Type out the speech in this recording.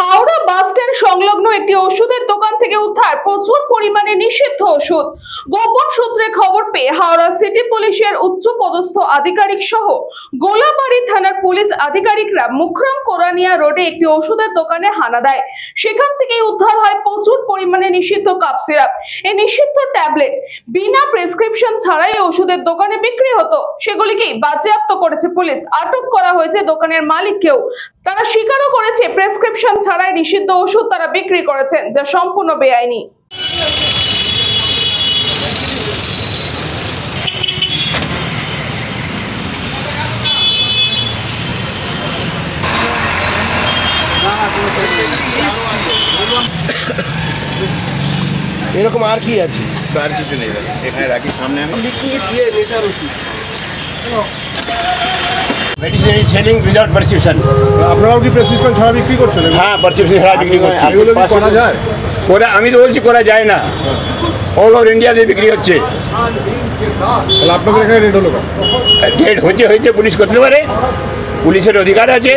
Howrah bus stand সংলগ্ন একটি ওষুধের দোকান থেকে উদ্ধার প্রচুর পরিমাণে নিষিদ্ধ ওষুধ। গোপন সূত্রে খবর পেয়ে হাওড়া সিটি পুলিশের উচ্চ পদস্থ আধিকারিক সহ গোলাবাড়ি থানার পুলিশ আধিকারিকরা মুখরাম কোরানিয়া রোডে একটি ওষুধের দোকানে হানা দেয়। সেখান থেকেই উদ্ধার হয় প্রচুর পরিমাণে নিষিদ্ধ কাপ সিরাপ। এই নিষিদ্ধ ট্যাবলেট বিনা প্রেসক্রিপশন ছাড়াই ওষুধের দোকানে বিক্রি হতো, সেগুলিকেই বাজেয়াপ্ত করেছে পুলিশ। আটক করা হয়েছে দোকানের মালিককেও। তারা স্বীকারও করেছে প্রেসক্রিপশন ছাড়াই নিষিদ্ধ ওষুধ তারা বিক্রি করেছেন, যা সম্পূর্ণ বেআইনি। এরকম আর কি আছে? আর কিছু নেই দাদা, এখানে রাখি সামনে আমি লিকুইড নেশার ওষুধ। Medicine is selling without prescription. আপনারাও কি প্রেসক্রিপশন ছাড়া বিক্রি করছেন? হ্যাঁ, প্রেসক্রিপশন ছাড়া বিক্রি করছি। এগুলো কি করা যায়? আমি তো বলছি করা যায় না। অল ওভার ইন্ডিয়াতে বিক্রি হচ্ছে। তাহলে আপনাদের এখানে রেড হলো? ডেট হয়েছে পুলিশ করতে পারে, পুলিশের অধিকার আছে।